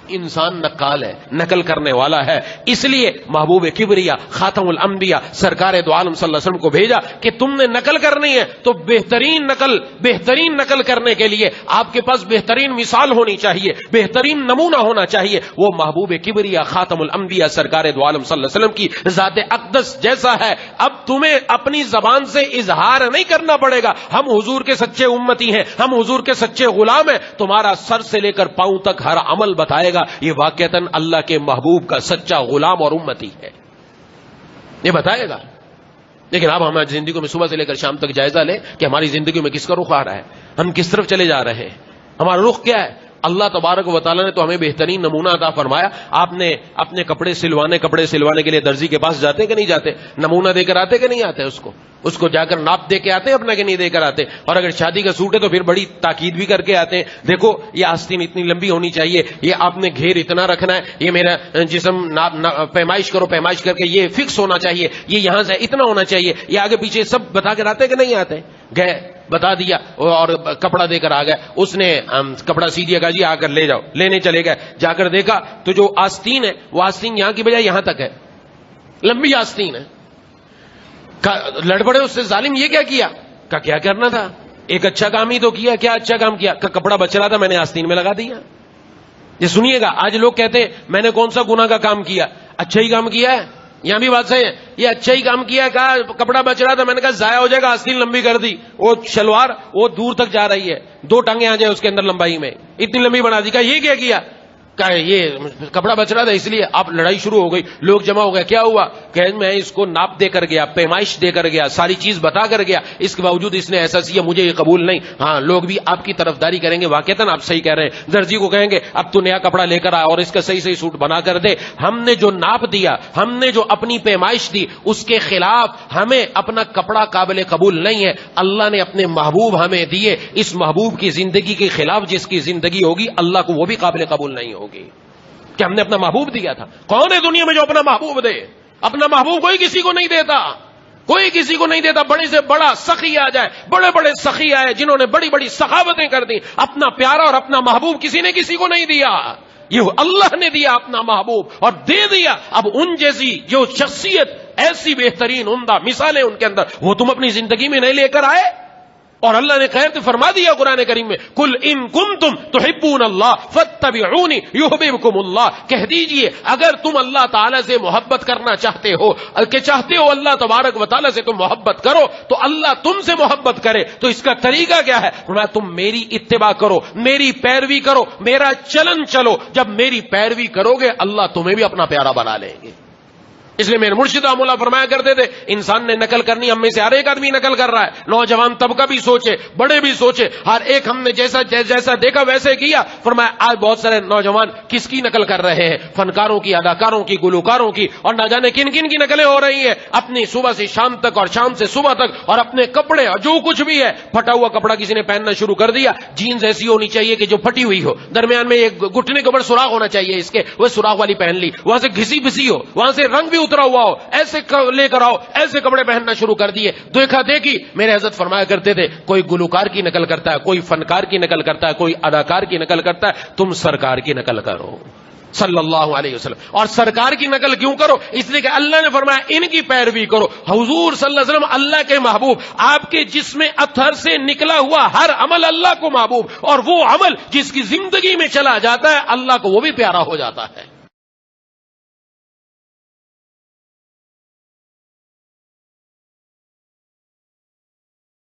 انسان نقال ہے، نقل کرنے والا ہے، اس لیے محبوب کبریا خاتم الانبیاء سرکار دو عالم صلی اللہ علیہ وسلم کو بھیجا کہ تم نے نقل کرنی ہے تو بہترین نقل کرنے کے لیے آپ کے پاس بہترین مثال ہونی چاہیے، بہترین نمونہ ہونا چاہیے، وہ محبوب کبریا خاتم الانبیاء سرکار دو عالم صلی اللہ علیہ وسلم کی ذات اقدس جیسا ہے۔ اب تمہیں اپنی زبان سے اظہار نہیں کرنا پڑے گا، ہم حضور کے سچے امتی ہیں، ہم حضور کے سچے غلام ہیں، تمہارا سر سے لے کر پاؤں تک ہر عمل بتائے گا یہ واقعتاً اللہ کے محبوب کا سچا غلام اور امتی ہے، یہ بتائے گا۔ لیکن اب ہماری زندگی میں صبح سے لے کر شام تک جائزہ لیں کہ ہماری زندگی میں کس کا رخ آ رہا ہے، ہم کس طرف چلے جا رہے ہیں، ہمارا رخ کیا ہے۔ اللہ تبارک و تعالیٰ نے تو ہمیں بہترین نمونہ عطا فرمایا۔ آپ نے اپنے کپڑے سلوانے کے لیے درزی کے پاس جاتے کہ نہیں جاتے؟ نمونہ دے کر آتے کہ نہیں آتے؟ اس کو جا کر ناپ دے کے آتے اپنا کہ نہیں دے کر آتے؟ اور اگر شادی کا سوٹ ہے تو پھر بڑی تاکید بھی کر کے آتے ہیں، دیکھو یہ آستین اتنی لمبی ہونی چاہیے، یہ آپ نے گھیر اتنا رکھنا ہے، یہ میرا جسم پیمائش کر کے یہ فکس ہونا چاہیے، یہ یہاں سے اتنا ہونا چاہیے، یہ آگے پیچھے سب بتا کر آتے کہ نہیں آتے؟ گئے بتا دیا اور کپڑا دے کر آ گئے، اس نے کپڑا سی دیا، کہا جی آ کر لے جاؤ، لینے چلے گئے، جا کر دیکھا تو جو آستین ہے وہ آستین یہاں کی بجائے یہاں تک ہے، لمبی آستین ہے۔ لڑ پڑے اس سے، ظالم یہ کیا کیا کرنا تھا، ایک اچھا کام ہی تو کیا، کیا اچھا کام کیا؟ کپڑا بچ رہا تھا میں نے آستین میں لگا دیا۔ یہ سنیے گا، آج لوگ کہتے ہیں میں نے کون سا گناہ کا کام کیا، اچھا ہی کام کیا ہے، یہاں بھی بات صحیح ہے، یہ اچھا ہی کام کیا ہے، کہا کپڑا بچ رہا تھا میں نے کہا ضائع ہو جائے گا، آستین لمبی کر دی، وہ شلوار وہ دور تک جا رہی ہے، 2 ٹانگیں آ جائے اس کے اندر لمبائی میں، اتنی لمبی بنا دی۔ کہا یہ کیا کہا یہ کپڑا بچ رہا تھا اس لیے۔ آپ لڑائی شروع ہو گئی، لوگ جمع ہو گئے، کیا ہوا؟ کہ میں اس کو ناپ دے کر گیا، پیمائش دے کر گیا، ساری چیز بتا کر گیا، اس کے باوجود اس نے ایسا کیا، مجھے یہ قبول نہیں۔ ہاں لوگ بھی آپ کی طرفداری کریں گے، واقعتاً آپ صحیح کہہ رہے ہیں، درزی کو کہیں گے اب تو نیا کپڑا لے کر آ اور اس کا صحیح سوٹ بنا کر دے۔ ہم نے جو ناپ دیا، ہم نے جو اپنی پیمائش دی، اس کے خلاف ہمیں اپنا کپڑا قابل قبول نہیں ہے۔ اللہ نے اپنے محبوب ہمیں دیے، اس محبوب کی زندگی کے خلاف جس کی زندگی ہوگی اللہ کو وہ بھی قابل قبول نہیں ہوگی کہ ہم نے اپنا محبوب دیا تھا۔ کون ہے دنیا میں جو اپنا محبوب دے؟ اپنا محبوب کوئی کسی کو نہیں دیتا، کوئی کسی کو نہیں دیتا۔ بڑے سے بڑا سخی آ جائے، بڑے سخی آئے جنہوں نے بڑی سخاوتیں کر دی، اپنا پیارا اور اپنا محبوب کسی نے کسی کو نہیں دیا، یہ اللہ نے دیا اپنا محبوب اور دے دیا۔ اب ان جیسی جو شخصیت، ایسی بہترین عمدہ مثالیں ان کے اندر، وہ تم اپنی زندگی میں نہیں لے کر آئے؟ اور اللہ نے خیر فرما دیا قرآن کریم میں، قل ان کنتم تحبون اللہ فاتبعونی یحببکم اللہ، کہہ دیجئے اگر تم اللہ تعالی سے محبت کرنا چاہتے ہو کہ چاہتے ہو اللہ تبارک و تعالی سے تم محبت کرو تو اللہ تم سے محبت کرے، تو اس کا طریقہ کیا ہے؟ فرمایا تم میری اتباع کرو، میری پیروی کرو، میرا چلن چلو۔ جب میری پیروی کرو گے اللہ تمہیں بھی اپنا پیارا بنا لیں گے۔ اس لیے میرے مرشد رحمہ اللہ فرمایا کرتے تھے انسان نے نقل کرنی، ہم میں سے ہر ایک آدمی نقل کر رہا ہے، نوجوان طبقہ بھی سوچے، بڑے بھی سوچے، ہر ایک ہم نے جیسا دیکھا ویسے کیا۔ فرمایا آج بہت سارے نوجوان کس کی نقل کر رہے ہیں؟ فنکاروں کی، اداکاروں کی، گلوکاروں کی، اور نہ جانے کن کن کی نقلیں ہو رہی ہیں، اپنی صبح سے شام تک اور شام سے صبح تک، اور اپنے کپڑے اور جو کچھ بھی ہے، پھٹا ہوا کپڑا کسی نے پہننا شروع کر دیا، جینز ایسی ہونی چاہیے کہ جو پھٹی ہوئی ہو، درمیان میں ایک گھٹنے کے اوپر سوراخ ہونا چاہیے اس کے، وہ سوراخ والی پہن لی، وہاں سے گھسی پسی ہو، وہاں سے رنگ بھی اترا ہوا ہو، ایسے لے کر آؤ، ایسے کپڑے پہننا شروع کر دیے۔ دیکھا دیکھی میرے حضرت فرمایا کرتے تھے کوئی گلوکار کی نقل کرتا ہے، کوئی فنکار کی نقل کرتا ہے، کوئی اداکار کی نقل کرتا ہے، تم سرکار کی نقل کرو صلی اللہ علیہ وسلم۔ اور سرکار کی نقل کیوں کرو؟ اس لیے کہ اللہ نے فرمایا ان کی پیروی کرو۔ حضور صلی اللہ علیہ وسلم اللہ کے محبوب، آپ کے جسم اطہر سے نکلا ہوا ہر عمل اللہ کو محبوب، اور وہ عمل جس کی زندگی میں چلا جاتا ہے اللہ کو وہ بھی پیارا ہو جاتا ہے۔